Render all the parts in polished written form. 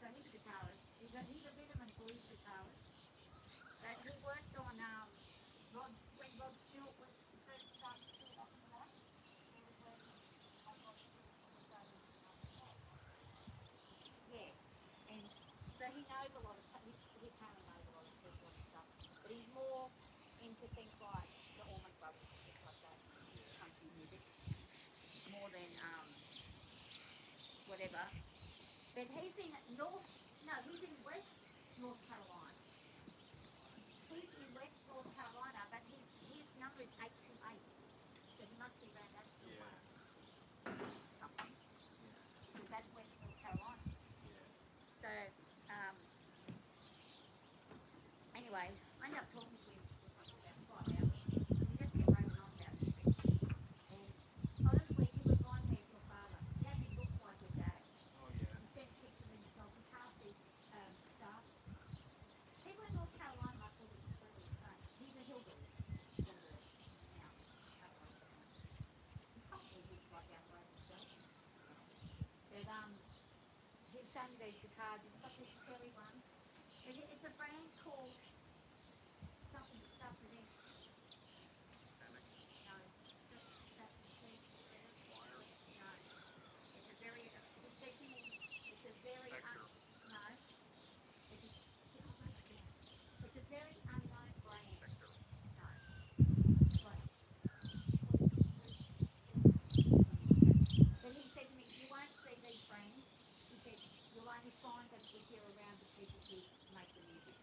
so he's a guitarist. He's a rhythm and blues guitarist. But he worked on when Rod Stewart was first starting to do it back in the day. He was working on Rod Stewart when he started jazz. Yeah, and so he knows a lot of he apparently knows a lot of people and stuff. But he's more into things like the Allman Brothers and things like that, country music, more than whatever. But he's in he's in West North Carolina. He's in West North Carolina, but his number is 828. So he must be around that still way. Something. Because that's West North Carolina. So, anyway, I ended up talking to him for about 5 hours. We just kept raving on about music. And honestly, he reminded me of your father. He actually looks like your dad. He sent a picture of himself. You can't see stars. People in North Carolina must look completely insane. He's a hillbilly from the Appalachian Mountains. He probably lives like out by himself. But he's showing me these guitars. He's got this Terry one. It's a brand called something that starts with S. No, no. It's a very. He said to me, it's a very. No. It's a, I'll write it down. It's a very unknown brand. No. Close. But he said to me, you won't see these brands. He said, you'll only find them if you're around the people who make the music.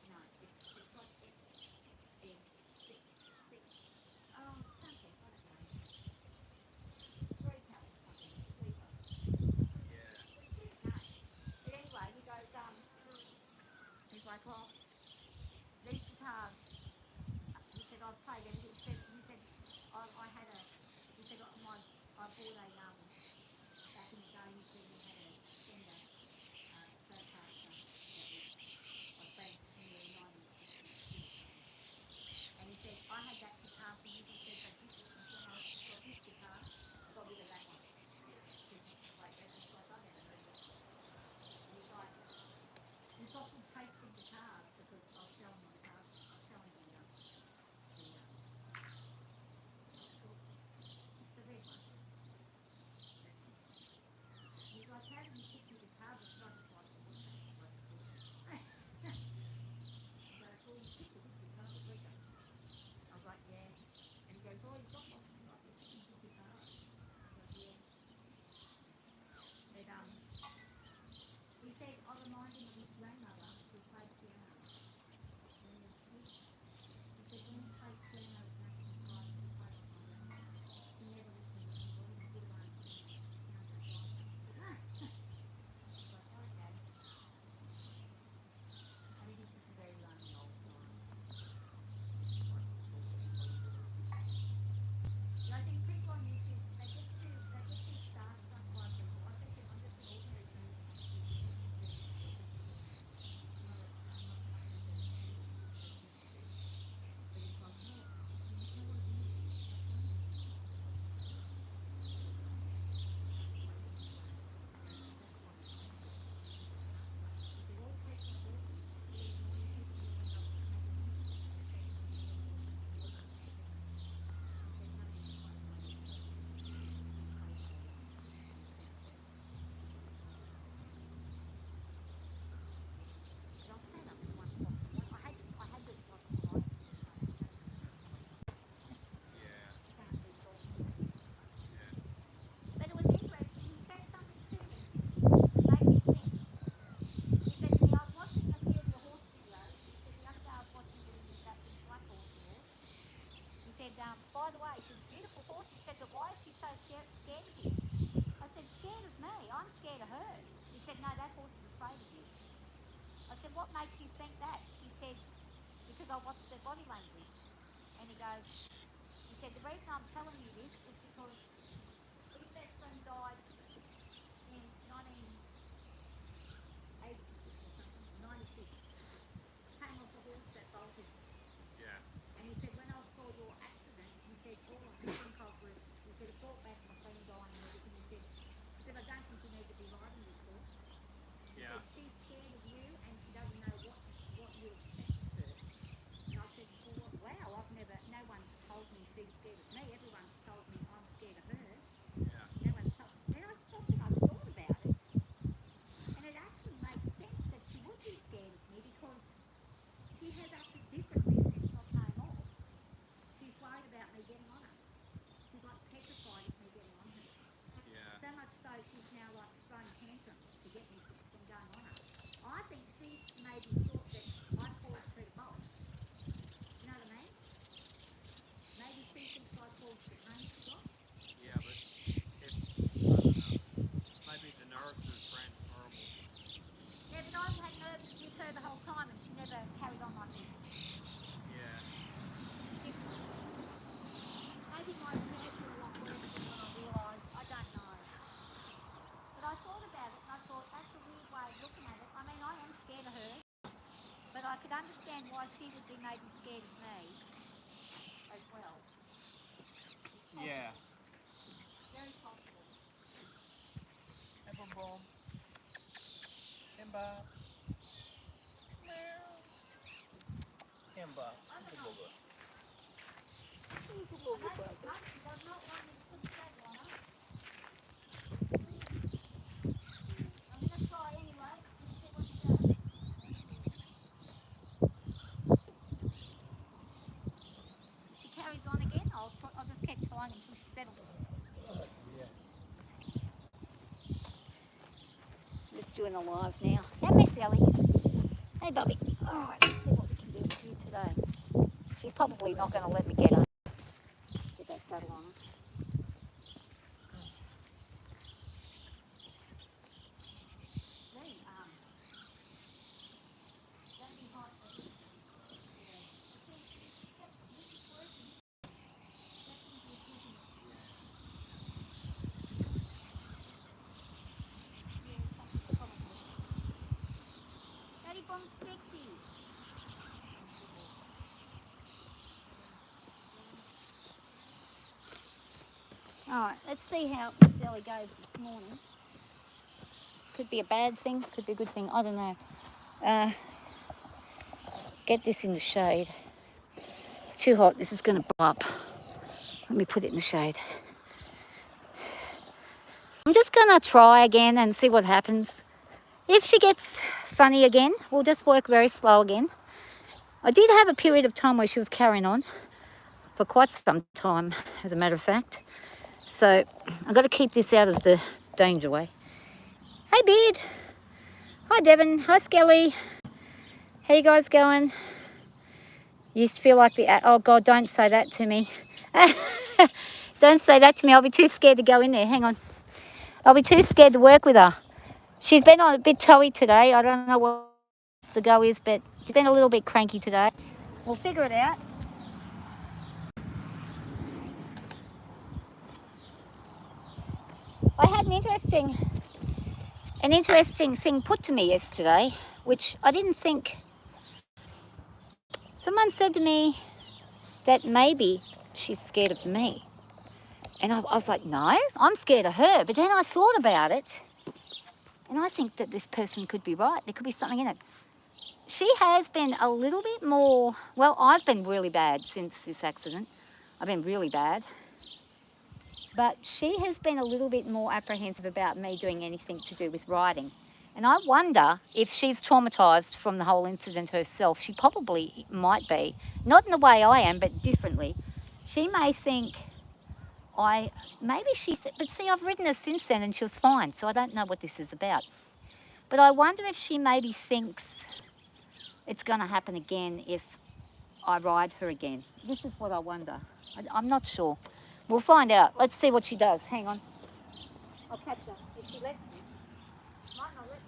No, it's like something, I don't know. Retail or something, sleeper. It's a weird name. But anyway, he goes, he's like, well, these guitars, he said, I've played it. He said, I had a, he said, I bought a, back in the day, he said he had a Fender Stratocaster that was, I think, in the 1960s or something. And he said, I had that guitar for years. He said, but when I got this guitar, I got rid of that one. Because it's like, I never heard that. And he's like, he's got good taste in guitars because I was showing him the, it's the red one. He's like, how did you pick your guitars? I said, I just like the look of it. Like it's good. He goes, well, you picked this guitar for Rico. I was like, yeah. And he goes, oh, you've got lots of like good guitars. I was like, yeah. But he said, I remind him of his grandmother who played piano. He said, when he played piano, it makes me cry because he played like my grandmother. He never listened to anybody. He did alone singing. It sounds just like her. I was like, okay. I think he's just a very lonely old guy. Yeah, I think people on YouTube, they get too starstruck by people. I said to him, I'm just an ordinary person on YouTube. I'm not nothing to do with what he used to do. But he's like, no, you want to be here. That's wonderful. That's what he's saying. He said, all people are awesome. But even all you people who end up making music, that's what you call awesome. He said, none of you play well. You play well and you sound better. But I'll stand up for one Fox and White. I had the Fox and White guitar. You know, you can't beat all music. But it was interesting. He said something to me that made me think. He said to me, I was watching a few of your horse videos. He said, the other day I was watching that big black horse of yours. He said, by the way, she's a beautiful horse. He said, but why is she so scared of you? I said, scared of me? I'm scared of her. He said, no, that horse is afraid of you. I said, what makes you think that? He said, because I watched their body language. And he said, the reason I'm telling you this is because his best friend died in 1986 or something, 96. Came off a horse that bolted. And he said, when I saw your accident, he said, all I could think of was, he said, it brought back my friend dying and everything. He said, I don't think you need to be riding this horse. understand why she would be maybe scared of me as well. Yeah. Very possible. Simba boom. Simba. Simba. I don't know. She does not want me to put the saddle on her. I'm going to try anyway. Let's see what she does. If she carries on again, I'll just keep trying until she settles. Just doing a live now. Hey, Miss Ellie. Hey, Bubby. All right, let's see what we can do with you today. She's probably not going to let me get her. Get that saddle on her. Don't be hot for this. Daddy Bomb's sexy. Alright, let's see how Miss Ellie goes this morning. Could be a bad thing, could be a good thing, I don't know. Get this in the shade. It's too hot, this is going to blow up. Let me put it in the shade. I'm just going to try again and see what happens. If she gets funny again, we'll just work very slow again. I did have a period of time where she was carrying on for quite some time, as a matter of fact. So I've got to keep this out of the danger way. Hey, Beard. Hi, Devon. Hi, Skelly. How you guys going? You feel like oh, God, don't say that to me. Don't say that to me. I'll be too scared to go in there. Hang on. I'll be too scared to work with her. She's been on a bit toey today. I don't know what the go is, but she's been a little bit cranky today. We'll figure it out. I had an interesting thing put to me yesterday, which I didn't think. Someone said to me that maybe she's scared of me. And I was like, no, I'm scared of her. But then I thought about it, and I think that this person could be right. There could be something in it. She has been a little bit more, well, I've been really bad since this accident. I've been really bad. But she has been a little bit more apprehensive about me doing anything to do with riding. And I wonder if she's traumatised from the whole incident herself. She probably might be. Not in the way I am, but differently. She may think but see, I've ridden her since then and she was fine, so I don't know what this is about. But I wonder if she maybe thinks it's going to happen again if I ride her again. This is what I wonder. I'm not sure. We'll find out. Let's see what she does. Hang on. I'll catch her if she lets me. Might not let me.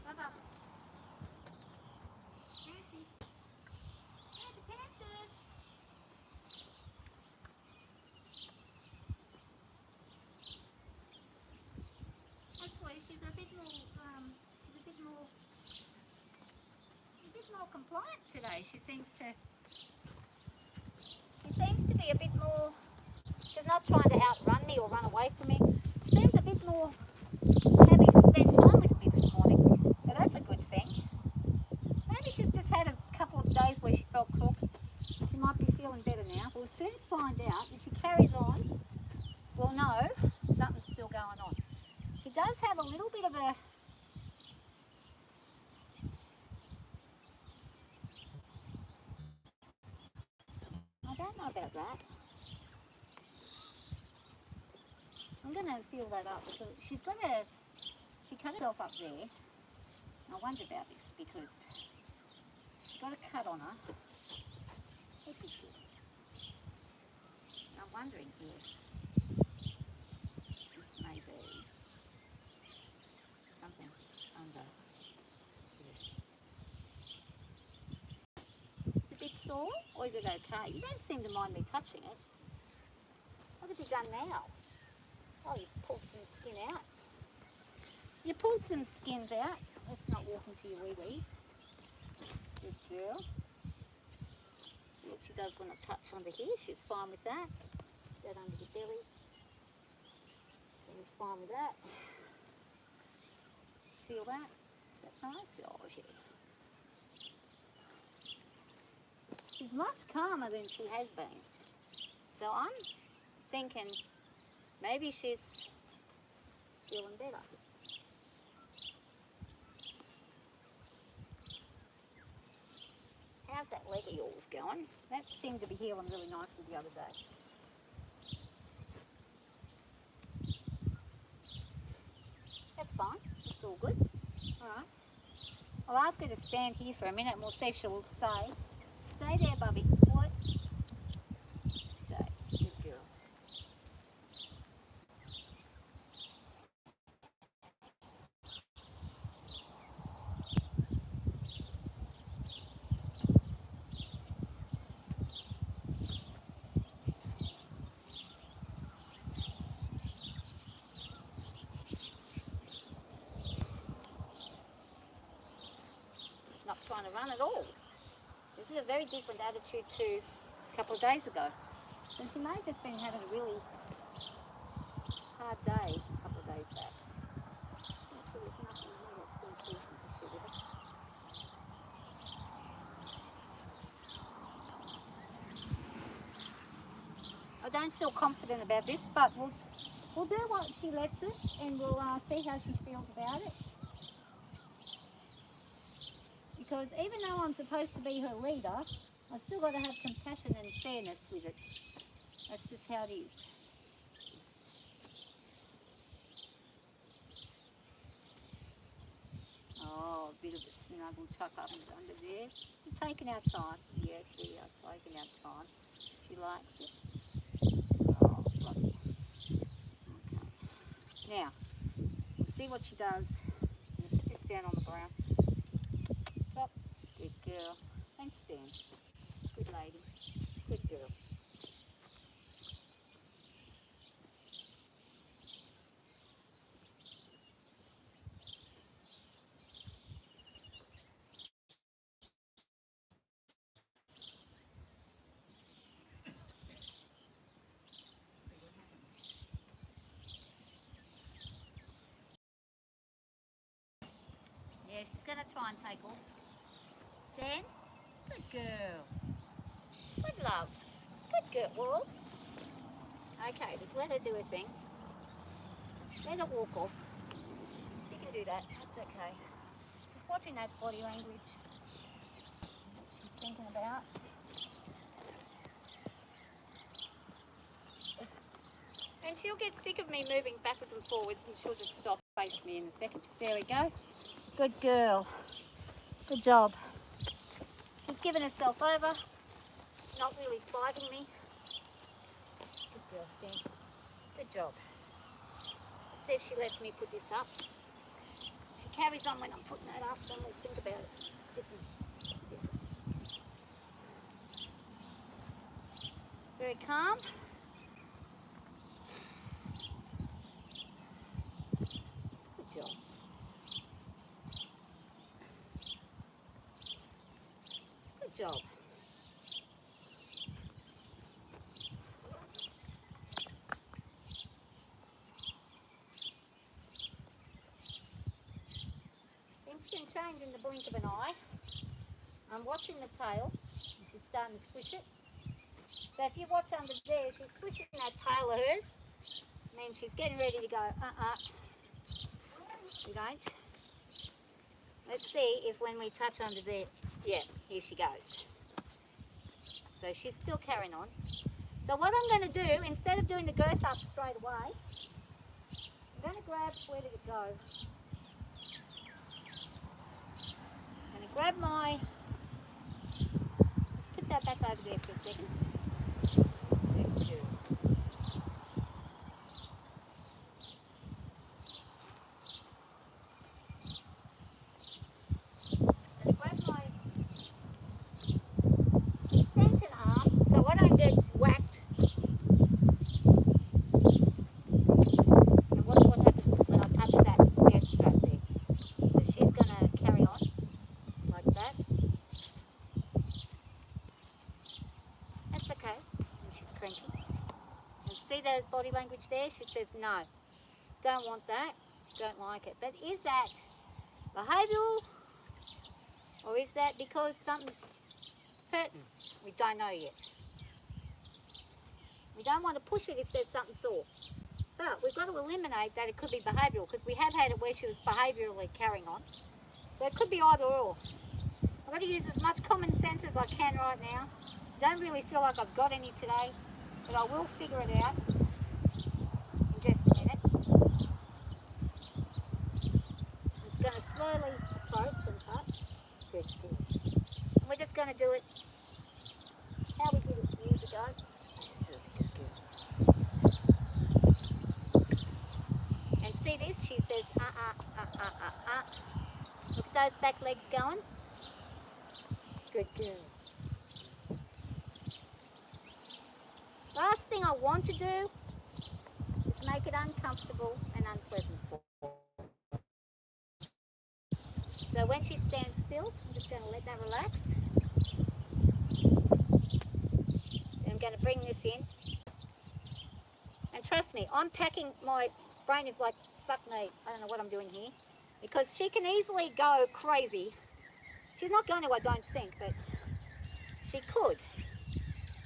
Bye-bye. Nancy. Nancy Pantsers. Actually, she's a bit more compliant today. She seems to be a bit more. She's not trying to outrun me or run away from me. She seems a bit more happy to spend time with me this morning. So that's a good thing. Maybe she's just had a couple of days where she felt crook. She might be feeling better now. We'll soon find out. If she carries on, we'll know something's still going on. She does have a little bit of a... I don't know about that. I'm going to feel that up because she cut herself up there. I wonder about this because she got a cut on her. I'm wondering here, this may be something under here. It's a bit sore, or is it okay? You don't seem to mind me touching it. What have you done now? Oh, you've pulled some skin out. You pulled some skins out. let's not walk into your wee-wees. Good girl. See what she does when I touch under here. She's fine with that. That under the belly. She's fine with that. Feel that? Is that nice? Oh, yeah. She's much calmer than she has been. So I'm thinking maybe she's feeling better. How's that leg of yours going? That seemed to be healing really nicely the other day. That's fine. It's all good. Alright. I'll ask her to stand here for a minute and we'll see if she'll stay. Stay there, Bubby. What? Stay. Good girl. Not trying to run at all. This is a very different attitude to a couple of days ago. And she may have just been having a really hard day a couple of days back. So there's nothing here that's been causing issue with it. I don't feel confident about this, but we'll do what she lets us and we'll see how she feels about it. Because even though I'm supposed to be her leader, I've still got to have compassion and fairness with it. That's just how it is. Oh, a bit of a snuggle tuck up under there. We're taking our time. Yes, we are taking our time. She likes it. Oh, lovely. Okay. Now, we'll see what she does. Put this down on the ground. Drop. Good girl. And stand. Good lady. Good girl. Yeah, she's going to try and take off. Stand. Good girl. Good love. Good girl. Well, okay, just let her do her thing. Let her walk off. She can do that. That's okay. Just watching that body language. She's thinking about. And she'll get sick of me moving backwards and forwards and she'll just stop, face me in a second. There we go. Good girl. Good job. She's given herself over, not really fighting me. Good girl, Stan. Good job. Let's see if she lets me put this up. If she carries on when I'm putting that up, then we'll think about it different. Very calm. Good job. Good job. Things can change in the blink of an eye. I'm watching the tail. She's starting to swish it. So if you watch under there, she's swishing that tail of hers. I mean, she's getting ready to go, You don't? Let's see if when we touch under there, yeah, here she goes. So she's still carrying on. So what I'm going to do, instead of doing the girth up straight away, I'm going to grab, where did it go? I'm going to grab my, let's put that back over there for a second. Thank you. What happens when I touch that girth strap there? So she's going to language there. She says, no, don't want that, don't like it. But is that behavioural, or is that because something's hurting? We don't know yet. We don't want to push it if there's something sore. But we've got to eliminate that it could be behavioural, because we have had it where she was behaviourally carrying on. So it could be either or. I've got to use as much common sense as I can right now. Don't really feel like I've got any today, but I will figure it out in just a minute. I'm just going to slowly approach and cut. Good, good. And we're just going to do it how we did it years ago. And see this? She says, Look at those back legs going. Good girl. Last thing I want to do is make it uncomfortable and unpleasant for her. So when she stands still, I'm just going to let that relax. And I'm going to bring this in. And trust me, I'm packing, my brain is like, fuck me, I don't know what I'm doing here. Because she can easily go crazy. She's not going to, I don't think, but she could.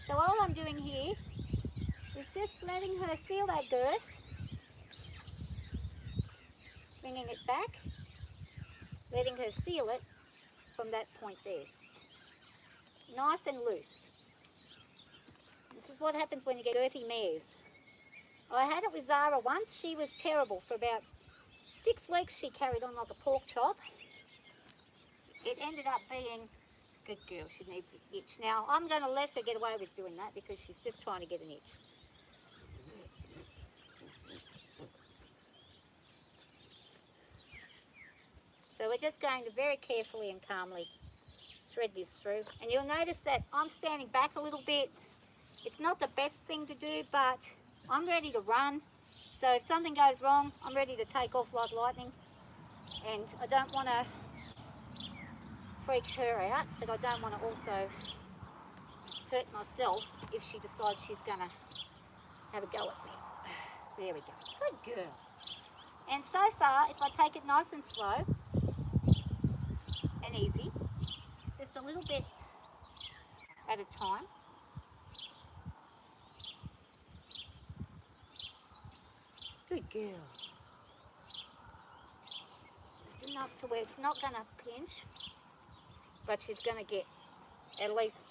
So all I'm doing here is just letting her feel that girth. Bringing it back. Letting her feel it from that point there. Nice and loose. This is what happens when you get girthy mares. I had it with Zara once. She was terrible. For about 6 weeks she carried on like a pork chop. It ended up being, good girl, she needs an itch. Now I'm going to let her get away with doing that because she's just trying to get an itch. So we're just going to very carefully and calmly thread this through. And you'll notice that I'm standing back a little bit. It's not the best thing to do, but I'm ready to run. So if something goes wrong, I'm ready to take off like lightning. And I don't want to freak her out, but I don't want to also hurt myself if she decides she's going to have a go at me. There we go. Good girl. And so far, if I take it nice and slow and easy, just a little bit at a time. Good girl. Just enough to where it's not going to pinch, but she's going to get at least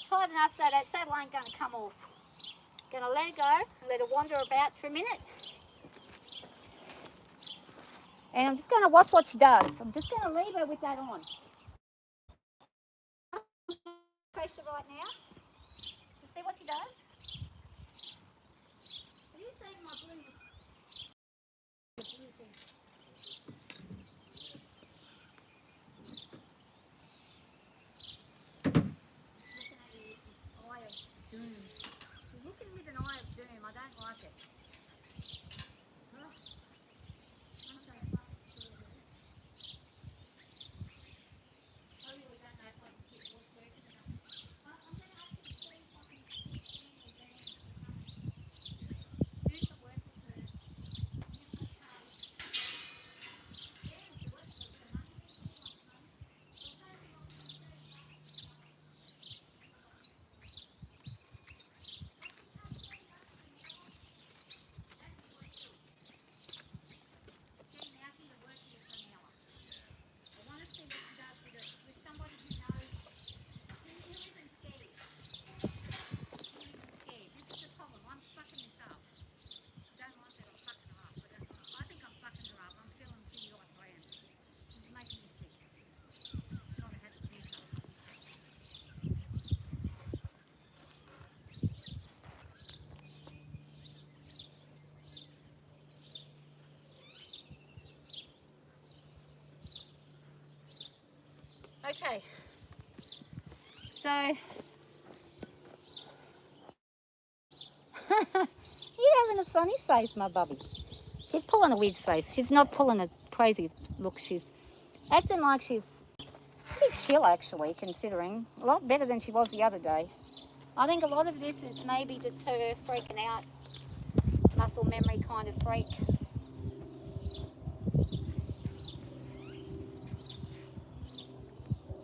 tight enough so that saddle ain't going to come off. Going to let her go and let her wander about for a minute. And I'm just going to watch what she does. I'm just going to leave her with that on. Pressure right now. To see what she does. Have you seen my blue? She's looking with an eye of doom. I don't like it. Okay, so you're having a funny face, my bubby. She's pulling a weird face. She's not pulling a crazy look. She's acting like she's pretty chill, actually, considering. A lot better than she was the other day. I think a lot of this is maybe just her freaking out. My muscle memory kind of freak.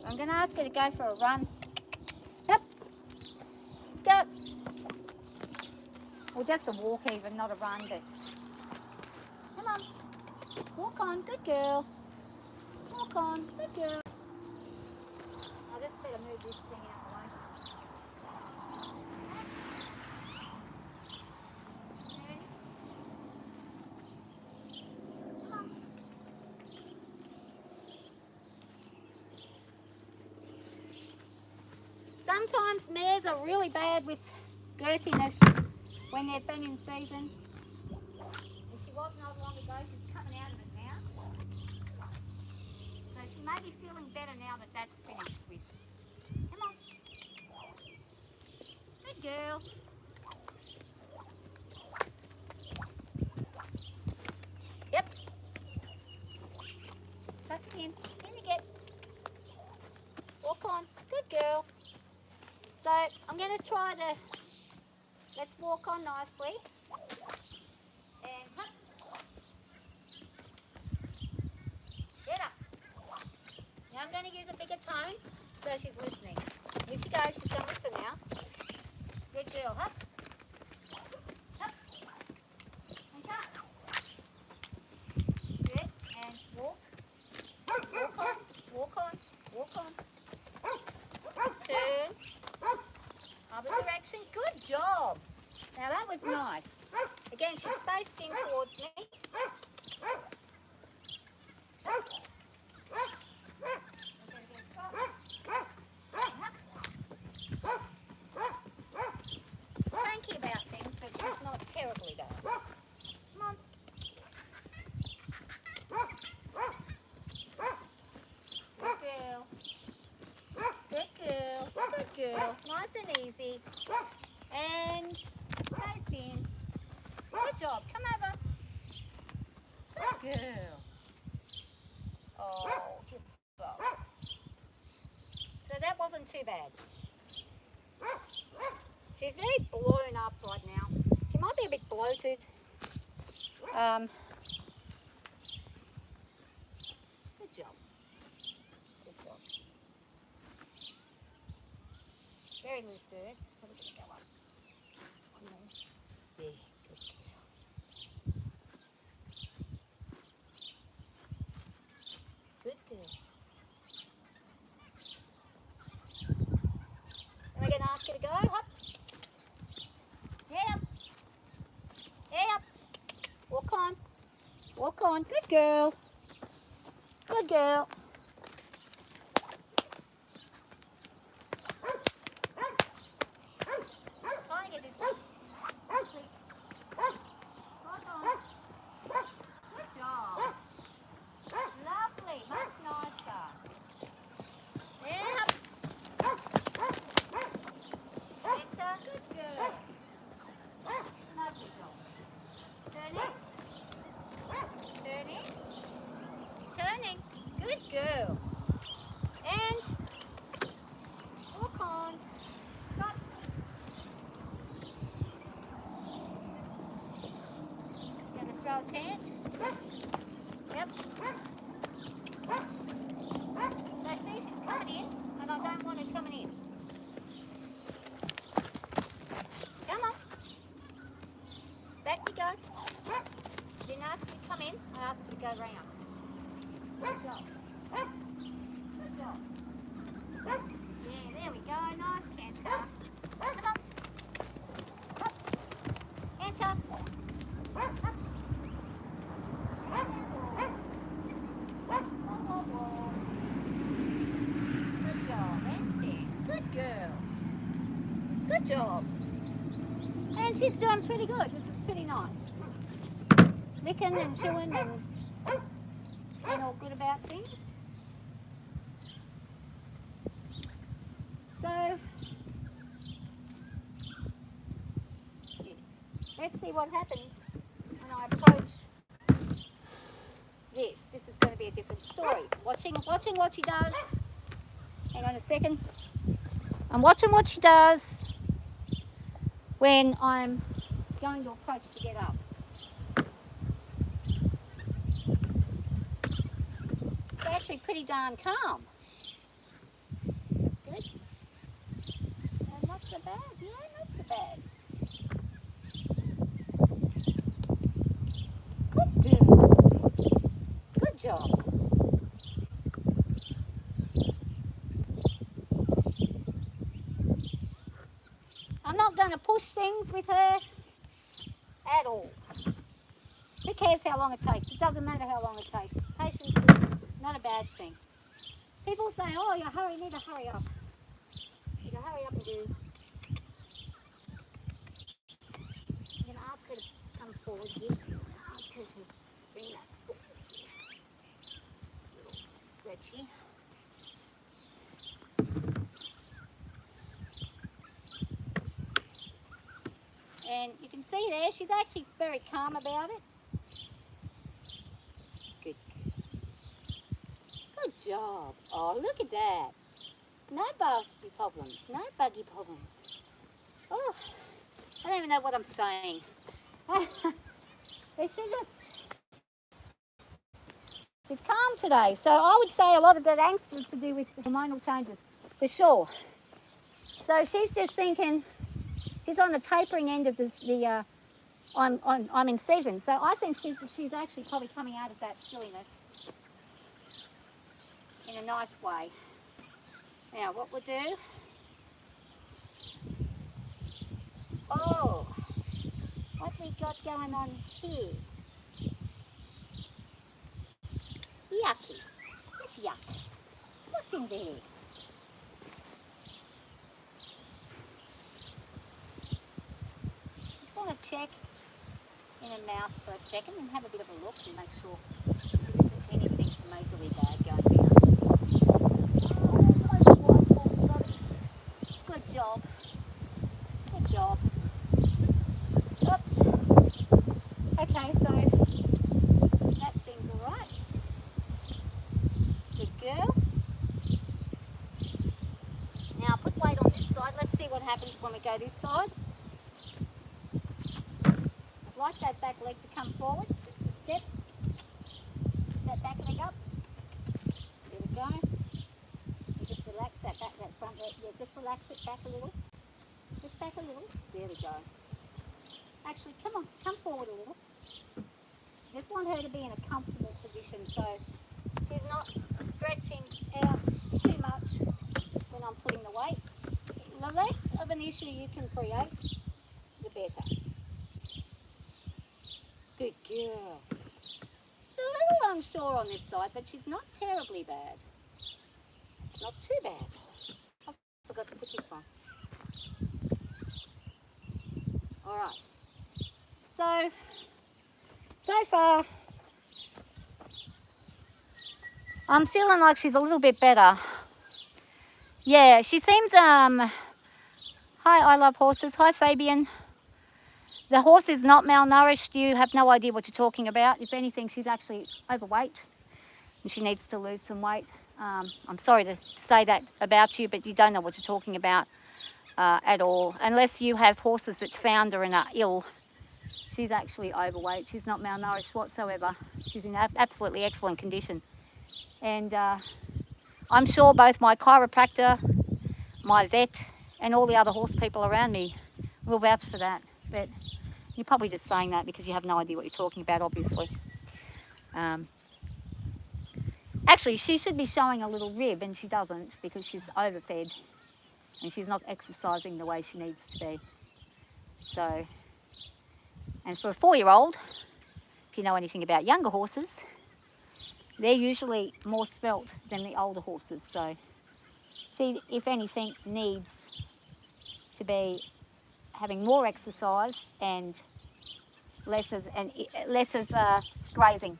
I'm going to ask her to go for a run. Yep. Let's go. Well, just a walk even, not a run, but come on. Walk on. Good girl. Walk on. Good girl. I just better move this thing out of the way. Sometimes mares are really bad with girthiness when they've been in season. And she was not long ago, she's coming out of it now. So she may be feeling better now that that's finished with. Come on. Good girl. Yep. Tuck it in. In you get. Walk on. Good girl. So I'm going to try the, let's walk on nicely. And hup. Get up. Now I'm going to use a bigger tone so she's listening. Here she goes, she's going to listen now. Good girl, hup. Hup. And up. Good, and walk. Walk on, walk on, walk on. Turn. Other direction. Good job. Now that was nice. Again, she's faced in towards me. Cranky about things, but she's not terribly bad. Come on. Good girl. Good girl. Good girl. Nice and easy. And face in. Good job. Come over. Good girl. Oh, good job. So that wasn't too bad. She's very blown up right now. She might be a bit bloated. Good job. Good job. Very loose birds. So we're going to go up. Yeah, good girl. Good girl. Am I going to ask you to go? Hop. Head up. Head up. Walk on. Walk on. Good girl. Good girl. Trying to get this one. Right on. Good job. Lovely. Much nicer. And up. Better. Good girl. Lovely job. Turning. Turning. Turning. Good girl. And walk on. Stop. Going to throw a tent. Yep. I see she's coming in, and I don't want her coming in. Come on. Back you go. Didn't ask you to come in, I asked you to go round. Good job. Good job. Yeah, there we go. Nice canter. Come on. Up. Canter. Up. Good job. Handstand. Good girl. Good job. And she's doing pretty good. This is pretty nice. Licking and chewing and all good about things. So let's see what happens when I approach this. This is going to be a different story. Watching what she does. Hang on a second. I'm watching what she does when I'm going to approach to get up. pretty darn calm. That's good. And not so bad, yeah, not so bad. Good girl. Good job. I'm not going to push things with her at all. Who cares how long it takes? It doesn't matter how long it takes. Patience is not a bad thing. People say, oh, you need to hurry up. You need to hurry up and do. I'm going to ask her to come forward here. I'm going to ask her to bring that forward here. Stretchy. And you can see there, she's actually very calm about it. Good. Good job. Oh, look at that. No buggy problems. No buggy problems. Oh, I don't even know what I'm saying. She's calm today. So I would say a lot of that angst was to do with the hormonal changes, for sure. So she's just thinking, she's on the tapering end of I'm in season. So I think she's actually probably coming out of that silliness in a nice way. Now what we'll do, oh, what we got going on here? Yucky. It's yuck. What's in there? Just want to check in her mouth for a second and have a bit of a look and make sure there isn't anything majorly bad going down. Good job. Good job. Oh. Okay, so that seems alright. Good girl. Now put weight on this side. Let's see what happens when we go this side. I'd like that back leg to come forward. Just a step. Is that back leg up? There we go. And just relax that front leg. Yeah, just relax it back a little. Just back a little. There we go. Actually, come on, come forward a little. Just want her to be in a comfortable position so she's not stretching out too much when I'm putting the weight. The less of an issue you can create, the better. Good girl. She's a little unsure on this side, but she's not terribly bad. It's not too bad. I forgot to put this on. Alright. So far, I'm feeling like she's a little bit better. Yeah, she seems, hi, I love horses. Hi, Fabian. The horse is not malnourished. You have no idea what you're talking about. If anything, she's actually overweight and she needs to lose some weight. I'm sorry to say that about you, but you don't know what you're talking about at all. Unless you have horses that founder and are ill. She's actually overweight. She's not malnourished whatsoever. She's in absolutely excellent condition. And I'm sure both my chiropractor, my vet, and all the other horse people around me will vouch for that. But you're probably just saying that because you have no idea what you're talking about, obviously. Actually, she should be showing a little rib, and she doesn't because she's overfed and she's not exercising the way she needs to be. So, and for a 4-year-old, if you know anything about younger horses, they're usually more svelte than the older horses. So she, if anything, needs to be having more exercise and less of grazing.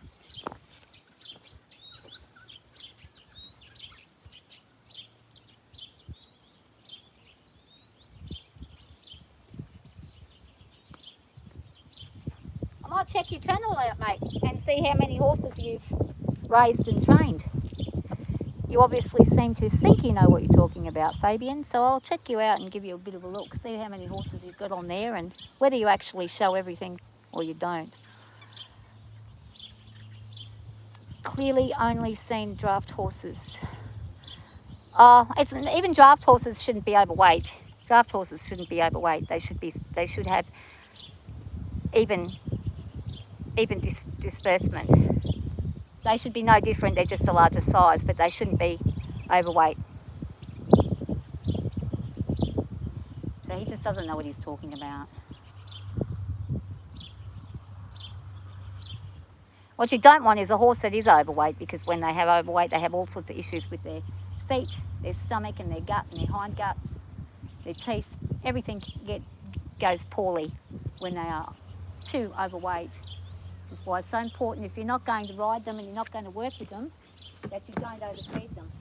I might check your channel out, mate, and see how many horses you've raised and trained. You obviously seem to think you know what you're talking about, Fabian, so I'll check you out and give you a bit of a look, see how many horses you've got on there and whether you actually show everything or you don't. clearly only seen draft horses. Even draft horses shouldn't be overweight. Draft horses shouldn't be overweight. They should have even disbursement. They should be no different. They're just a larger size, but they shouldn't be overweight. So he just doesn't know what he's talking about. What you don't want is a horse that is overweight, because when they have overweight, they have all sorts of issues with their feet, their stomach and their gut and their hind gut, their teeth. Everything goes poorly when they are too overweight. This is why it's so important, if you're not going to ride them and you're not going to work with them, that you don't overfeed them.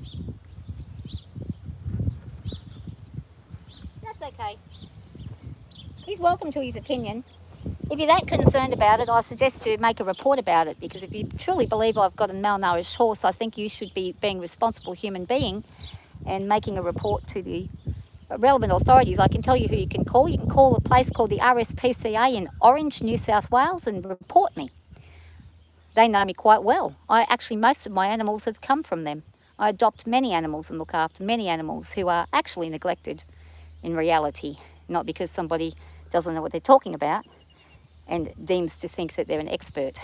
That's okay. He's welcome to his opinion. If you're that concerned about it, I suggest you make a report about it, because if you truly believe I've got a malnourished horse, I think you should be being a responsible human being and making a report to the relevant authorities. I can tell you who you can call. You can call a place called the RSPCA in Orange, New South Wales, and report me. They know me quite well. Most of my animals have come from them. I adopt many animals and look after many animals who are actually neglected in reality, not because somebody doesn't know what they're talking about and deems to think that they're an expert.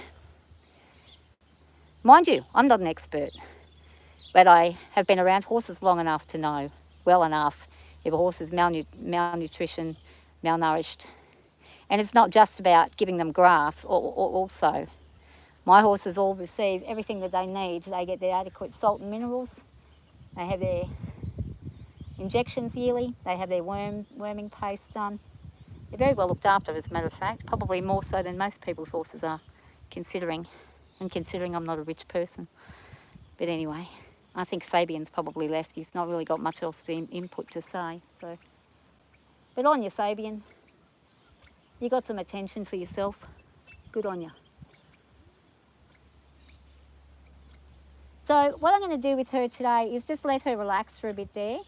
Mind you, I'm not an expert, but I have been around horses long enough to know well enough if a horse is malnutrition, malnourished. And it's not just about giving them grass, or also. My horses all receive everything that they need. They get their adequate salt and minerals. They have their injections yearly. They have their worming paste done. They're very well looked after, as a matter of fact, probably more so than most people's horses are, considering I'm not a rich person. But anyway, I think Fabian's probably left. He's not really got much else to input to say. So, but on you, Fabian. You got some attention for yourself. Good on you. So what I'm going to do with her today is just let her relax for a bit there.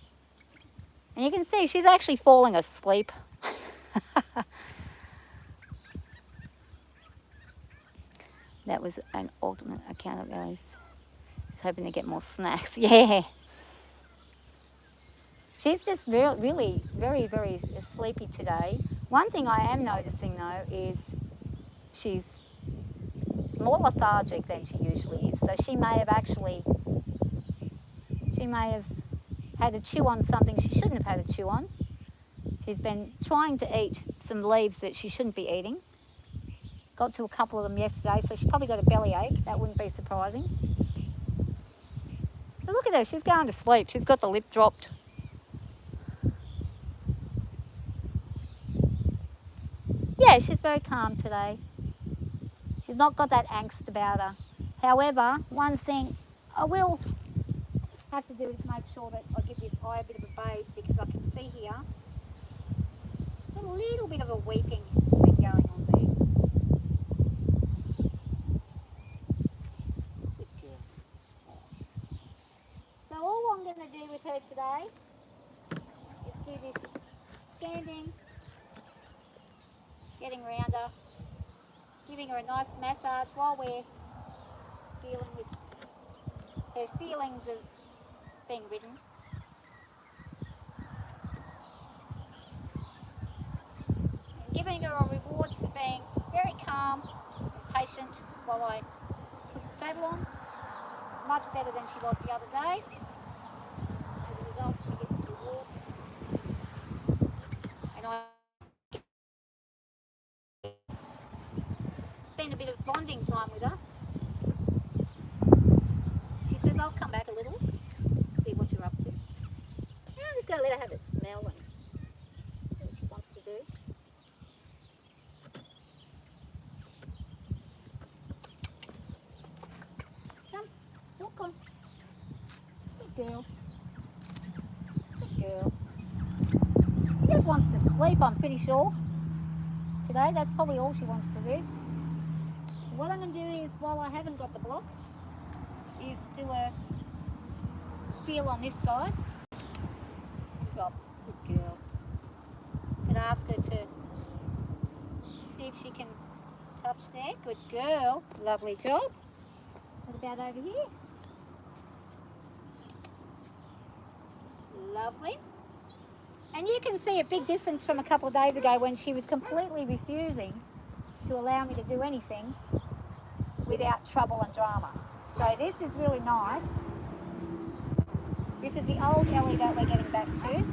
And you can see she's actually falling asleep. That was an alternate account of Ellie's. She's hoping to get more snacks. Yeah. She's just really very, very sleepy today. One thing I am noticing though is she's more lethargic than she usually is. So she may have had to chew on something she shouldn't have had to chew on. She's been trying to eat some leaves that she shouldn't be eating. Got to a couple of them yesterday, so she's probably got a bellyache. That wouldn't be surprising. But look at her, she's going to sleep. She's got the lip dropped. Yeah, she's very calm today. She's not got that angst about her. However, one thing I will have to do is make sure that I give this eye a bit of a bathe, because I can see here a little bit of a weeping thing going on there. So all I'm going to do with her today is do this standing, getting around her, giving her a nice massage while we're dealing with her feelings of being ridden. And giving her a reward for being very calm and patient while I put the saddle on. Much better than she was the other day. As a result, she gets a reward. And I spend a bit of bonding time with her. She says, I'll come back a little, see what you're up to. And I'm just going to let her have a smell and see what she wants to do. Come, walk on. Good girl. Good girl. She just wants to sleep, I'm pretty sure. Today, that's probably all she wants to do. What I'm going to do is, while I haven't got the block, is do a feel on this side. Drop. Good girl. And ask her to see if she can touch there. Good girl. Lovely job. What about over here? Lovely. And you can see a big difference from a couple of days ago when she was completely refusing to allow me to do anything without trouble and drama. So this is really nice. This is the old Ellie that we're getting back to.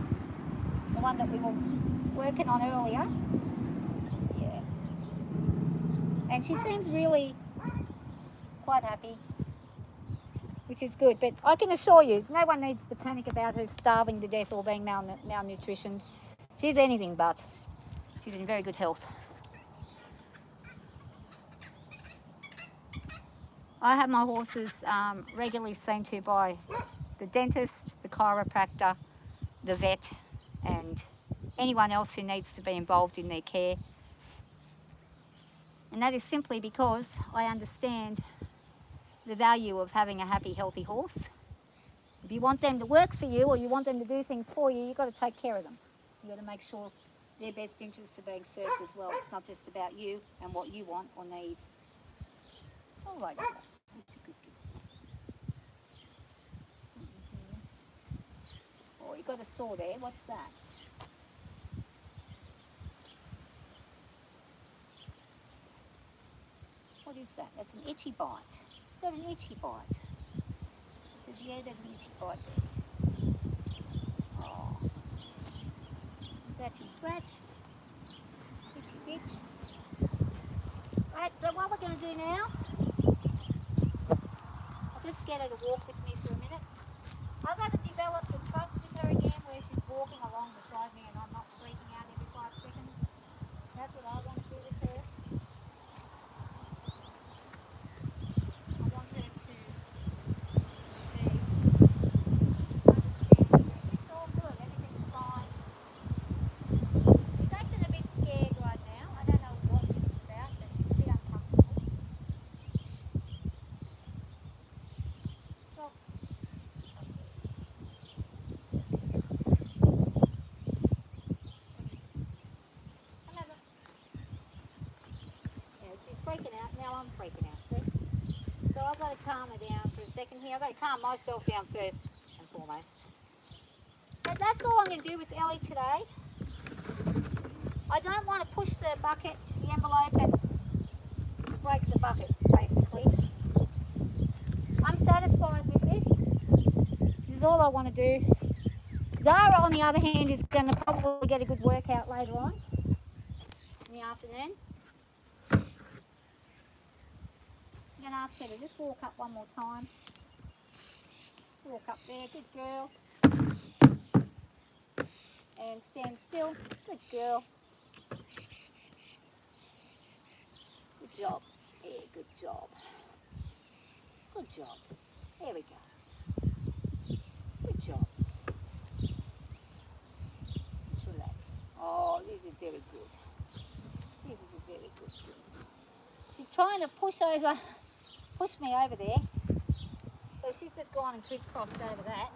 The one that we were working on earlier. Yeah. And she seems really quite happy, which is good. But I can assure you, no one needs to panic about her starving to death or being malnutritioned. She's anything but. She's in very good health. I have my horses regularly seen to by the dentist, the chiropractor, the vet, and anyone else who needs to be involved in their care. And that is simply because I understand the value of having a happy, healthy horse. If you want them to work for you or you want them to do things for you, you've got to take care of them. You've got to make sure their best interests are being served as well. It's not just about you and what you want or need. All right. Oh, you got a saw there. What's that? What is that? That's an itchy bite. Got an itchy bite. It says, yeah, there's an itchy bite there. Oh. Scratchy scratch. Itchy itch. Right, so what we're going to do now, I'll just get her to walk with me for a minute. I've had to develop the trust with her again where she's walking along beside me and I'm not freaking out every 5 seconds. That's what I want to do with her. I want her to be understanding. It's all good, everything's fine. She's acting a bit scared right now. I don't know what this is about, but she's a bit uncomfortable. Well, yeah, she's freaking out. Now I'm freaking out. See? So I've got to calm her down for a second here. I've got to calm myself down first and foremost. But that's all I'm going to do with Ellie today. I don't want to push the bucket, the envelope, and break the bucket, basically. I'm satisfied with this. This is all I want to do. Zara, on the other hand, is going to probably get a good workout later on in the afternoon. I'm going to ask her to just walk up one more time. Just walk up there. Good girl. And stand still. Good girl. Good job. Yeah, good job. Good job. There we go. Good job. Just relax. Oh, this is very good. This is a very good girl. She's trying to push me over there. So she's just gone and crisscrossed over that.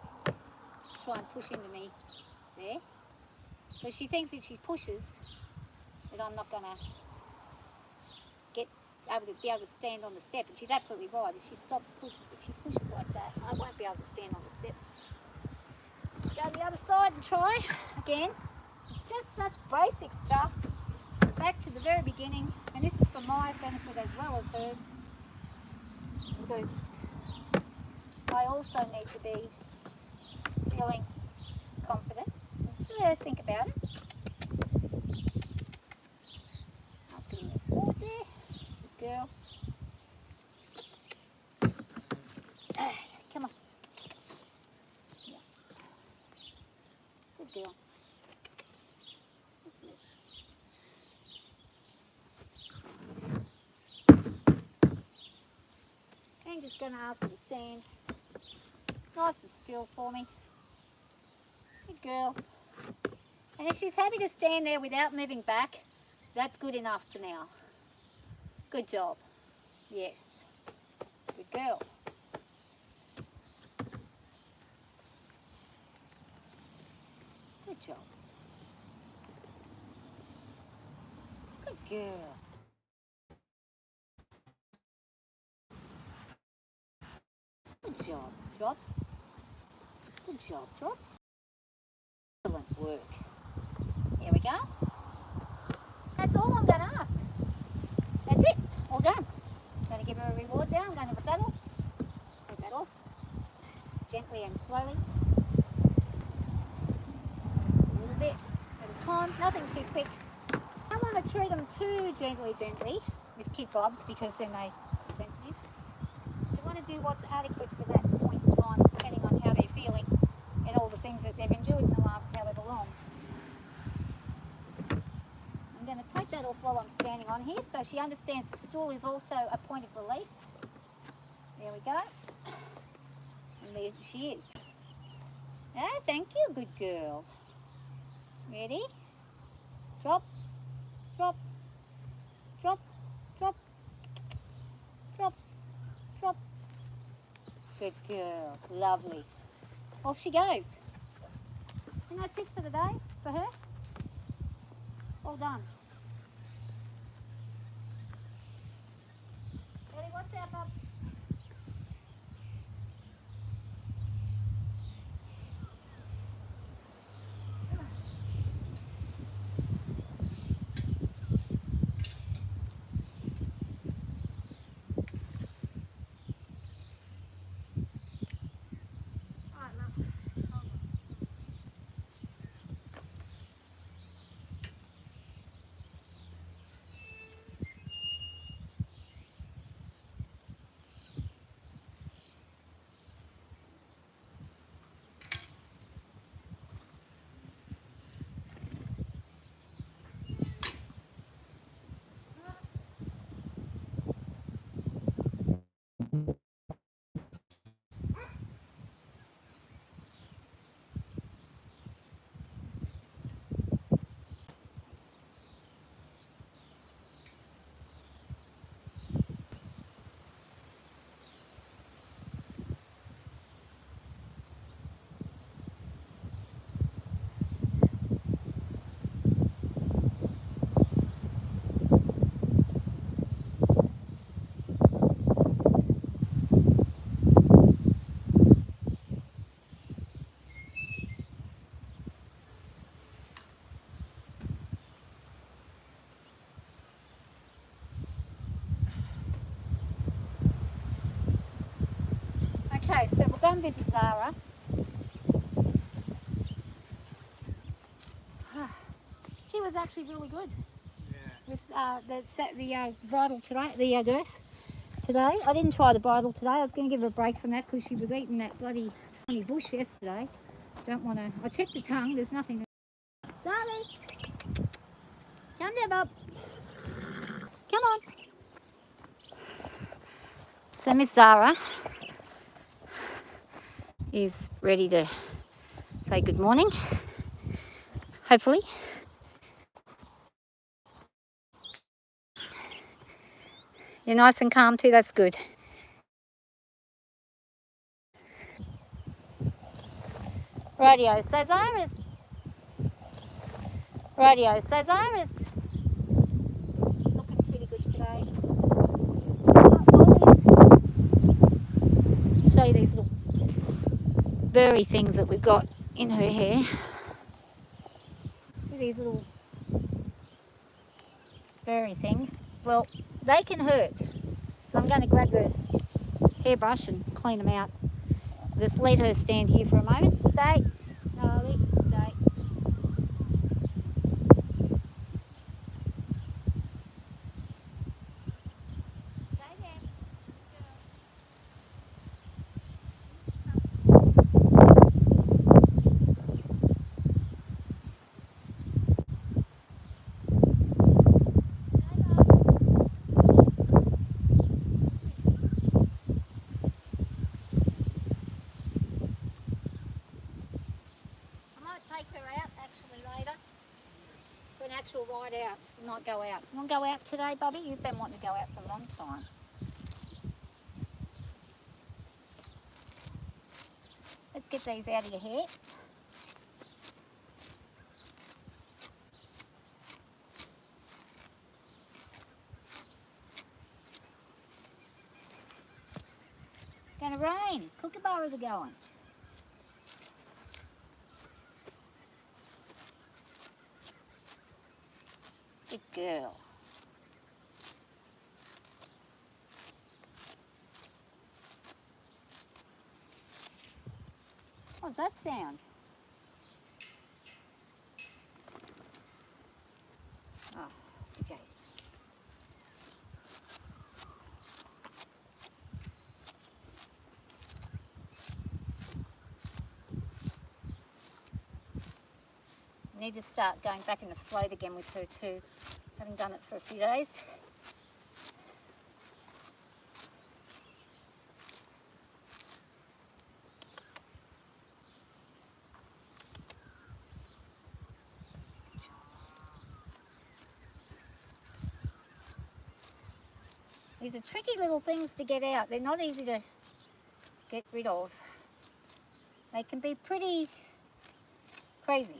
Try and push into me there. So she thinks if she pushes that I'm not going to be able to stand on the step, and she's absolutely right. If she pushes like that, I won't be able to stand on the step. Go to the other side and try again. It's just such basic stuff. Back to the very beginning, and this is for my benefit as well as hers, because I also need to be feeling confident. So let her think about it. Let's get in there forward there. Good girl. Come on. Yeah. Good girl. I'm just going to ask her to stand nice and still for me. Good girl. And if she's happy to stand there without moving back, that's good enough for now. Good job. Yes. Good girl. Good job. Good girl. job, Drop. Good job, Drop. Excellent work. Here we go. That's all I'm going to ask. That's it. All done. I'm going to give her a reward now. I'm going to saddle. Take that off. Gently and slowly. A little bit at a time. Nothing too quick. I don't want to treat them too gently with kid bobs because then they are sensitive. You want to do what's adequate for that point in time, depending on how they're feeling and all the things that they've endured in the last however long. I'm going to take that off while I'm standing on here so she understands the stool is also a point of release. There we go. And there she is. Oh, thank you, good girl. Ready? Drop, drop, drop, drop, drop, drop. Good girl. Lovely. Off she goes. And that's it for the day for her. All done. Ellie, watch out, bub. Alright, Mum. Okay, so we'll go and visit Zara. She was actually really good with the bridle today, the girth today. I didn't try the bridle today. I was going to give her a break from that because she was eating that bloody funny bush yesterday. Don't want to. I checked the tongue. There's nothing. Zara, come there, bub. Come on. So Miss Zara is ready to say good morning. Hopefully. You're nice and calm too, that's good. Radio, so Zara's looking pretty good today. I'll show you these little berry things that we've got in her hair. See these little berry things? Well, they can hurt. So I'm going to grab the hairbrush and clean them out. Just let her stand here for a moment. Stay. Slowly. Stay. Stay there. Take her out actually later for an actual ride out. We might go out. You want to go out today, Bubby? You've been wanting to go out for a long time. Let's get these out of your hair. Going going to rain. Kookaburras are going. Good girl. What's that sound? Oh, okay. Need to start going back in the float again with her too. Haven't done it for a few days. These are tricky little things to get out. They're not easy to get rid of. They can be pretty crazy.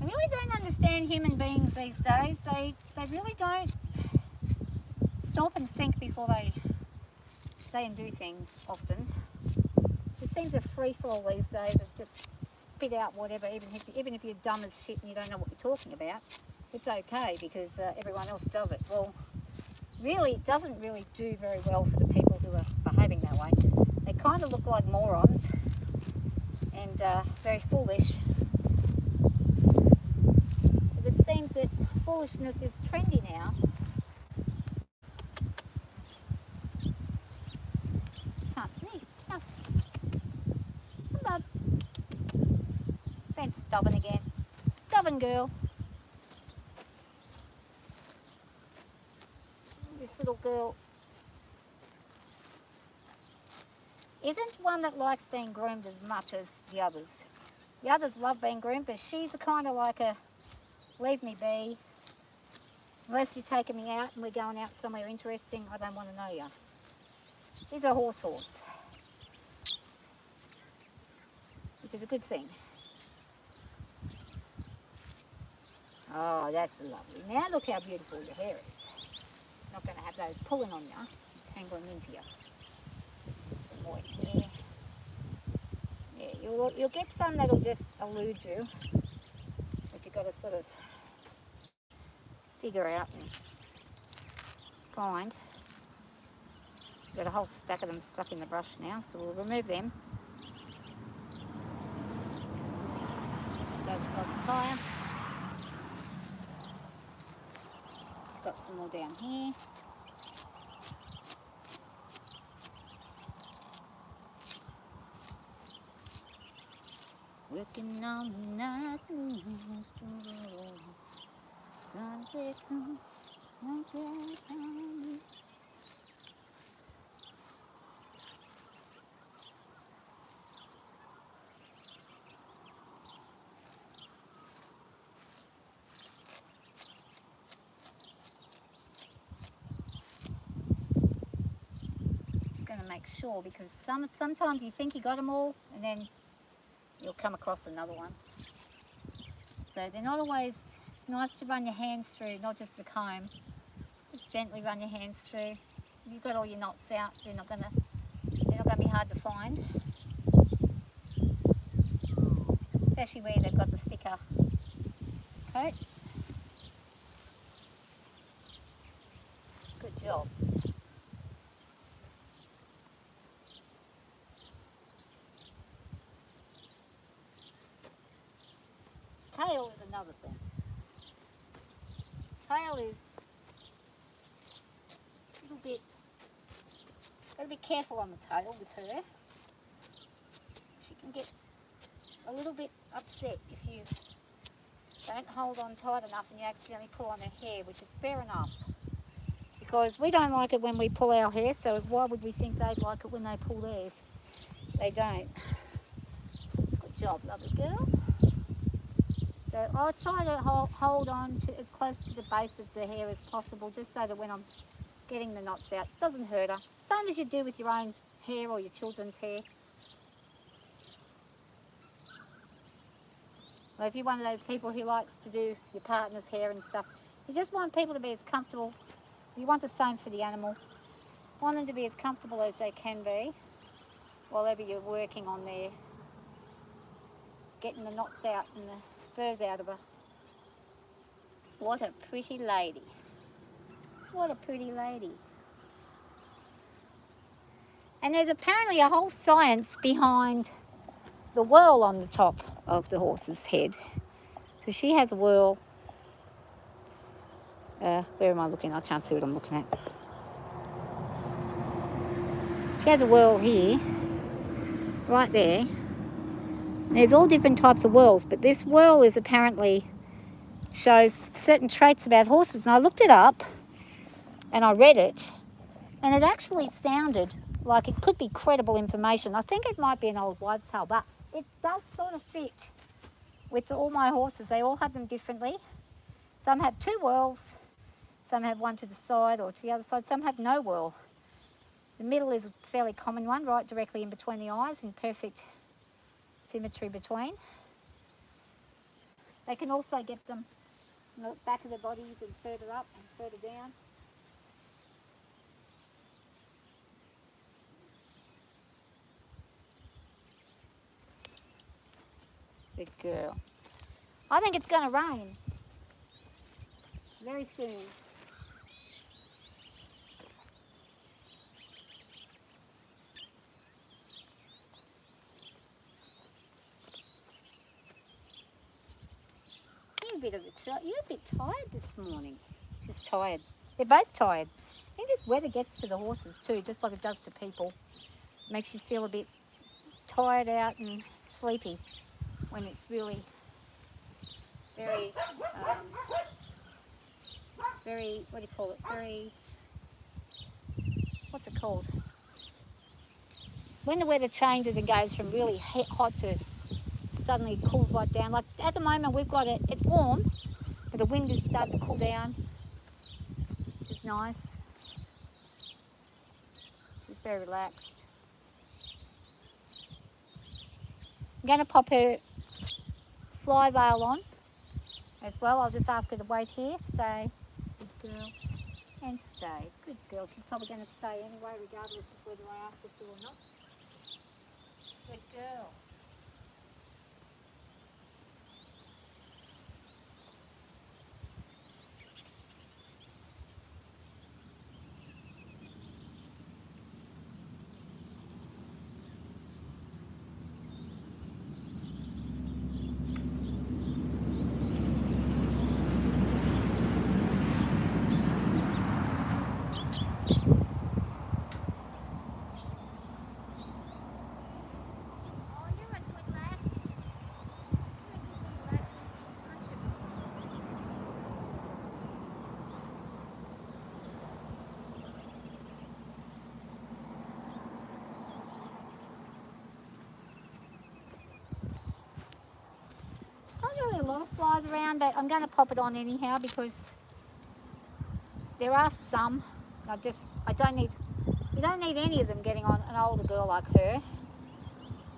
I really don't understand human beings these days. They really don't stop and think before they say and do things often. It seems a free-for-all these days of just spit out whatever, even if you're dumb as shit and you don't know what you're talking about. It's okay because everyone else does it. Well, really, it doesn't really do very well for the people who are behaving that way. They kind of look like morons and very foolish. But it seems that foolishness is trendy now. Can't see. No. Come on. Being stubborn again. Stubborn girl. This little girl isn't one that likes being groomed as much as the others. The others love being groomed, but she's kind of like a leave me be. Unless you're taking me out and we're going out somewhere interesting, I don't want to know you. She's a horse, which is a good thing. Oh, that's lovely. Now look how beautiful your hair is. Not going to have those pulling on you, tangling into you. Some more in here. Yeah, you'll get some that'll just elude you, but you've got to sort of figure out and find. Got a whole stack of them stuck in the brush now, so we'll remove them. Go beside the tyre. Got some more down here. Working on the night moves tomorrow. Trying to get some make sure, because sometimes you think you got them all and then you'll come across another one. So they're not always, it's nice to run your hands through, not just the comb, just gently run your hands through. If you've got all your knots out, they're not gonna be hard to find, especially where they've got the thicker coat. Good job. Tail is another thing. Tail is a little bit, gotta be careful on the tail with her. She can get a little bit upset if you don't hold on tight enough and you accidentally pull on her hair, which is fair enough. Because we don't like it when we pull our hair, so why would we think they'd like it when they pull theirs? They don't. Good job, lovely girl. So I'll try to hold on to as close to the base of the hair as possible, just so that when I'm getting the knots out, it doesn't hurt her. Same as you do with your own hair or your children's hair. Well, if you're one of those people who likes to do your partner's hair and stuff, you just want people to be as comfortable. You want the same for the animal. Want them to be as comfortable as they can be while you're working on their getting the knots out and the furs out of her. What a pretty lady. What a pretty lady. And there's apparently a whole science behind the whirl on the top of the horse's head. So she has a whirl. Where am I looking? I can't see what I'm looking at. She has a whirl here, right there. There's all different types of whirls, but this whirl is apparently shows certain traits about horses. And I looked it up and I read it, and it actually sounded like it could be credible information. I think it might be an old wives' tale, but it does sort of fit with all my horses. They all have them differently. Some have two whirls, some have one to the side or to the other side, some have no whirl. The middle is a fairly common one, right directly in between the eyes, in perfect symmetry between. They can also get them in the back of the bodies and further up and further down. Good girl. I think it's going to rain very soon. You're a bit tired this morning. She's tired. They're both tired. I think this weather gets to the horses too, just like it does to people. It makes you feel a bit tired out and sleepy when it's really very, what do you call it? What's it called? When the weather changes and goes from really hot to suddenly it cools right down. Like at the moment we've got it, it's warm, but the wind is starting to cool down, which is nice. She's very relaxed. I'm going to pop her fly veil on as well. I'll just ask her to wait here. Stay. Good girl. And stay. Good girl. She's probably going to stay anyway, regardless of whether I ask her to or not. Good girl. A lot of flies around, but I'm going to pop it on anyhow because there are some. You don't need any of them getting on an older girl like her.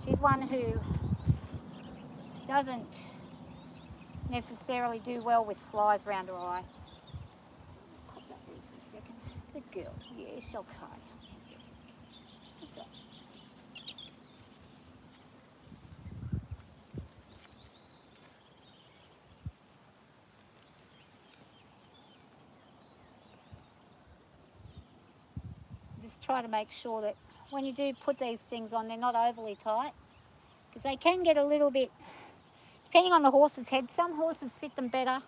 She's one who doesn't necessarily do well with flies around her eye. Just pop that there for a second. Good girl. Yeah, she'll cut. Good girl. Just try to make sure that when you do put these things on, they're not overly tight, because they can get a little bit, depending on the horse's head. Some horses fit them better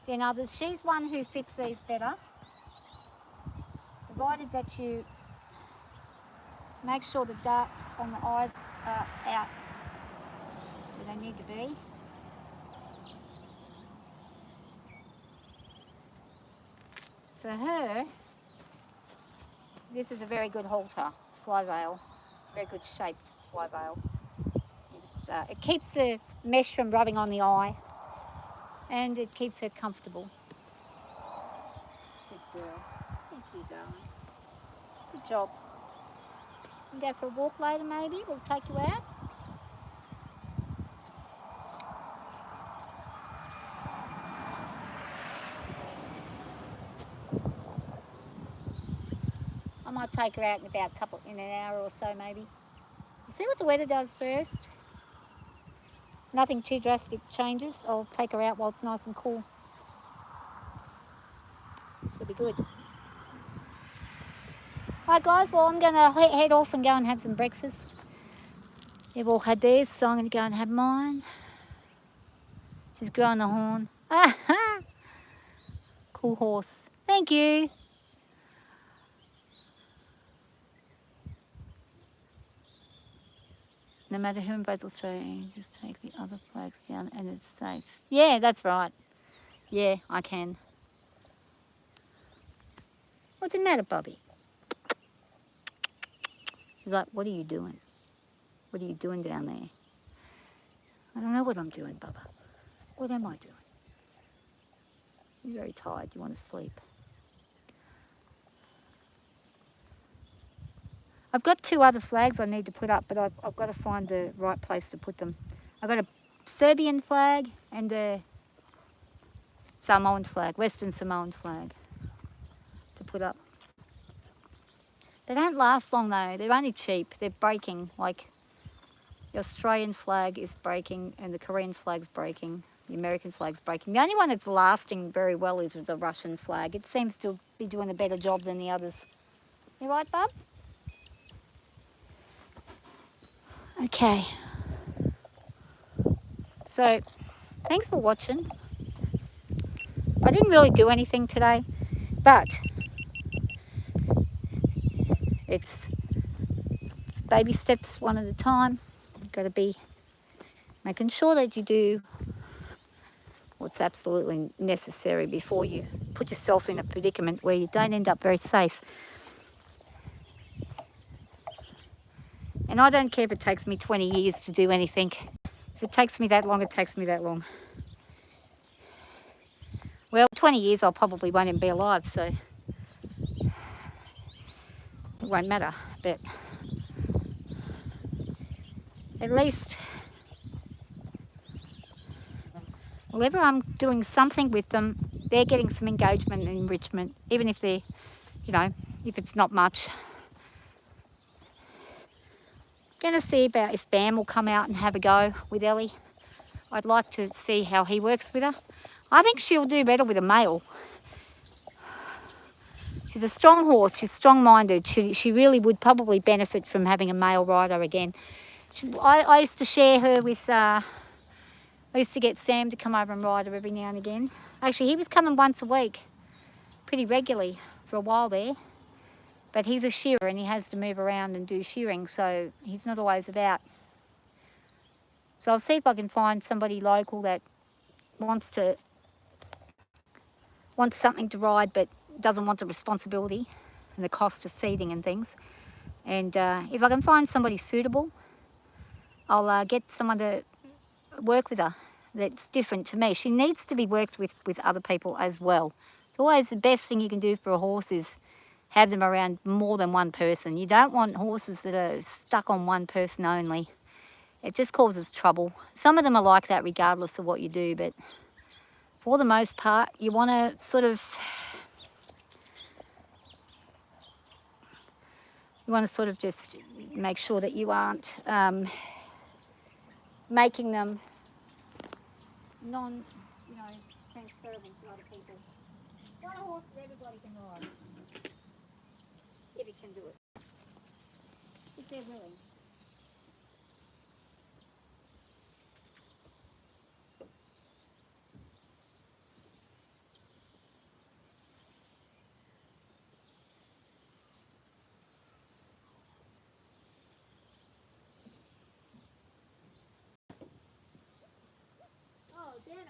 than others. She's one who fits these better, provided that you make sure the darts on the eyes are out where they need to be. For her, this is a very good halter, fly veil, very good shaped fly veil. It keeps the mesh from rubbing on the eye, and it keeps her comfortable. Good girl. Thank you, darling. Good job. You can go for a walk later maybe, we'll take you out. Might take her out in an hour or so maybe. See what the weather does first. Nothing too drastic changes. I'll take her out while it's nice and cool. It'll be good. Alright guys, well I'm going to head off and go and have some breakfast. They've all had theirs, so I'm going to go and have mine. She's growing the horn. Cool horse. Thank you. No matter who in both Australia, just take the other flags down and it's safe. Yeah, that's right. Yeah, I can. What's the matter, Bobby? He's like, what are you doing? What are you doing down there? I don't know what I'm doing, Bubba. What am I doing? You're very tired. You want to sleep. I've got 2 other flags I need to put up, but I've got to find the right place to put them. I've got a Serbian flag and a Samoan flag, Western Samoan flag to put up. They don't last long though. They're only cheap. They're breaking. Like the Australian flag is breaking and the Korean flag's breaking. The American flag's breaking. The only one that's lasting very well is the Russian flag. It seems to be doing a better job than the others. You right, Bub? Okay. So, thanks for watching. I didn't really do anything today, but it's baby steps one at a time. You've got to be making sure that you do what's absolutely necessary before you put yourself in a predicament where you don't end up very safe. And I don't care if it takes me 20 years to do anything. If it takes me that long, it takes me that long. Well, 20 years I probably won't even be alive, so it won't matter. But at least whenever I'm doing something with them, they're getting some engagement and enrichment, even if they're, you know, if it's not much. I'm going to see about if Bam will come out and have a go with Ellie. I'd like to see how he works with her. I think she'll do better with a male. She's a strong horse. She's strong-minded. She really would probably benefit from having a male rider again. I used to share her with... I used to get Sam to come over and ride her every now and again. Actually, he was coming once a week, pretty regularly for a while there. But he's a shearer and he has to move around and do shearing, so he's not always about. So I'll see if I can find somebody local that wants something to ride but doesn't want the responsibility and the cost of feeding and things. And if I can find somebody suitable, I'll get someone to work with her that's different to me. She needs to be worked with other people as well. It's always the best thing you can do for a horse is have them around more than one person. You don't want horses that are stuck on one person only. It just causes trouble. Some of them are like that regardless of what you do, but for the most part, you want to sort of just make sure that you aren't making them transferable to other people. Want a horse that everybody can ride. If he can do it. If they're willing. Oh, damn it.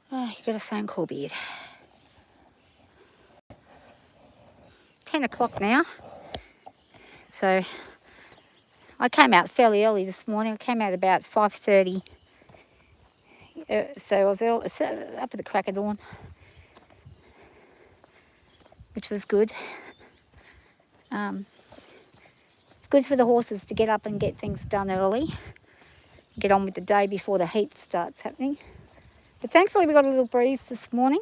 Oh, you got a phone call, Beard. 10 o'clock now. So I came out fairly early this morning. I came out about 5:30. So I was up at the crack of dawn. which was good. It's good for the horses to get up and get things done early, get on with the day before the heat starts happening. But thankfully we got a little breeze this morning.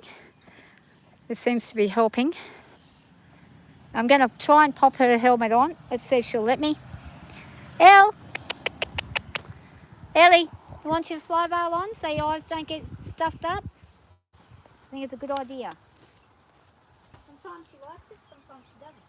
It seems to be helping. I'm going to try and pop her helmet on. Let's see if she'll let me. Ellie, you want your fly veil on so your eyes don't get stuffed up? I think it's a good idea. Sometimes she likes it, sometimes she doesn't.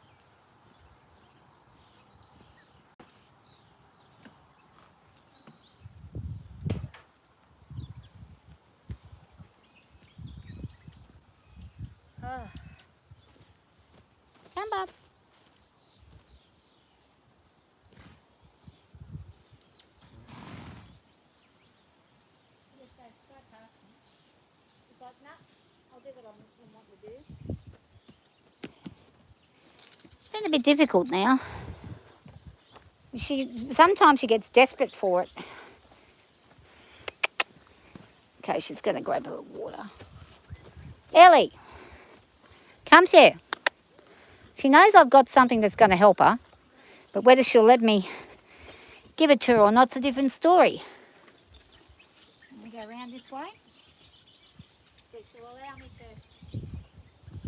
Oh. Come, bub. He's like, nah, I'll do what I want to do. It's been a bit difficult now. Sometimes she gets desperate for it. Okay, she's going to grab her water. Ellie, come here. She knows I've got something that's going to help her, but whether she'll let me give it to her or not's a different story. Let me go around this way. So she'll allow me to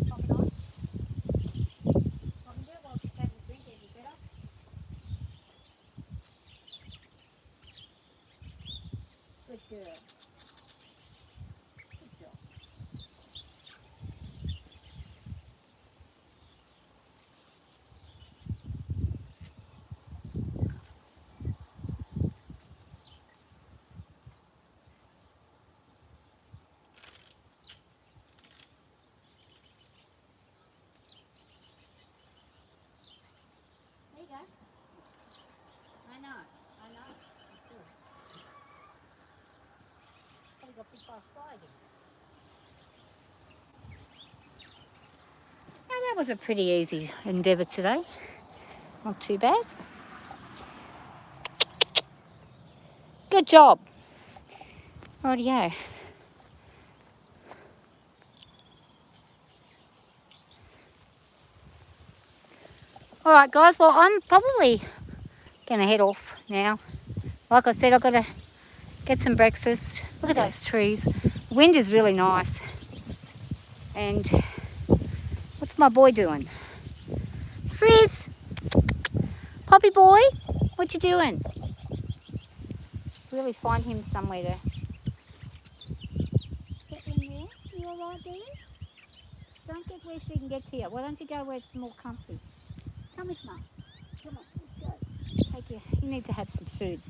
pop it on. I can do it while she's having a drink any better. Good girl. Good job. There you go. I know. Probably got bit by a fly again. Now that was a pretty easy endeavour today. Not too bad. Good job. Rightio. Alright guys, well I'm probably going to head off now. Like I said, I've got to get some breakfast. Look at those trees. The wind is really nice. And what's my boy doing? Frizz! Poppy boy, what you doing? Really find him somewhere to settle in there. You alright there? Don't get where she can get to you. Why don't you go where it's more comfy? Come with Mum. Come on, let's go. Take you need to have some food.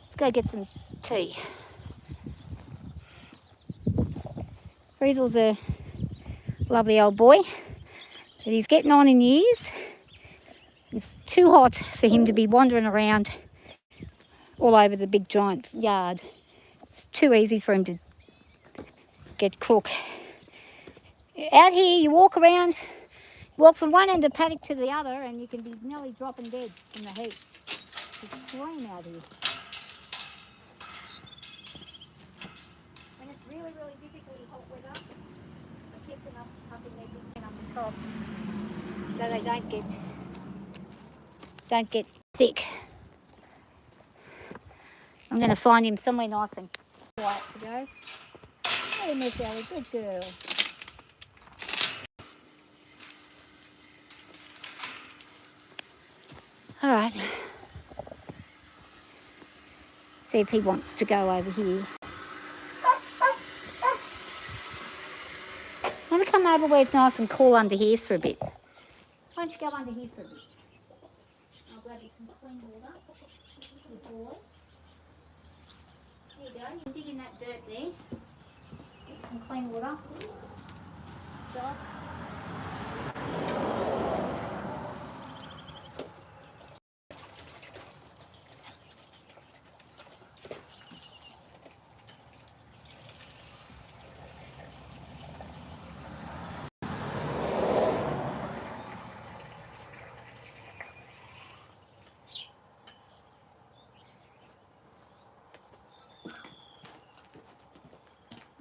Let's go get some tea. Friezel's a lovely old boy, but he's getting on in years. It's too hot for him to be wandering around all over the big giant yard. It's too easy for him to get crook. Out here you walk around, walk from one end of the paddock to the other and you can be nearly dropping dead from the heat. It's extreme out here. When it's really, really difficult hot weather, I keep them up in their big pen up the top so they don't get sick. I'm going to find him somewhere nice and quiet to go. Hey, Miss Ellie, good girl. All right. See if he wants to go over here. I want to come over where it's nice and cool under here for a bit. Why don't you go under here for a bit? I'll grab you some clean water. Good boy. There you go. You can dig in that dirt there. Get some clean water. Dog.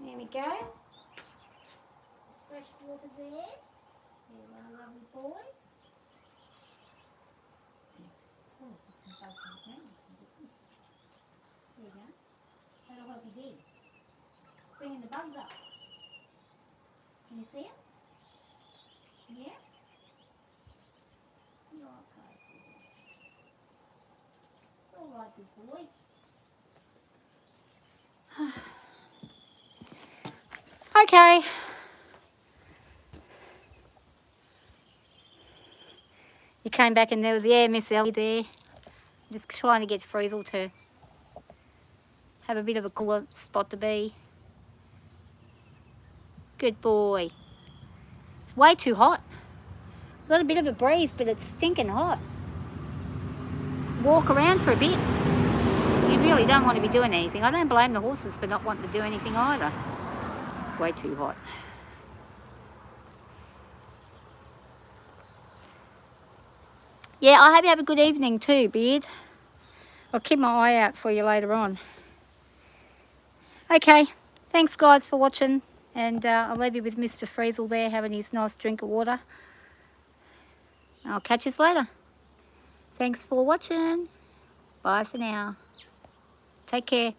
There we go. Fresh water there. There we are. boy. Oh, there's some bugs on the ground. There you go. That'll help you dig. Bringing the bugs up. Can you see it? Yeah? You're okay. All right, good boy. Okay. You came back and there was, yeah, Miss Ellie there. Just trying to get Friesel to have a bit of a cooler spot to be. Good boy. It's way too hot. Got a bit of a breeze, but it's stinking hot. Walk around for a bit. You really don't want to be doing anything. I don't blame the horses for not wanting to do anything either. Way too hot. Yeah, I hope you have a good evening too, Beard. I'll keep my eye out for you later on. Okay, thanks guys for watching, and I'll leave you with Mr. Friesel there having his nice drink of water. I'll catch you later. Thanks for watching. Bye for now. Take care.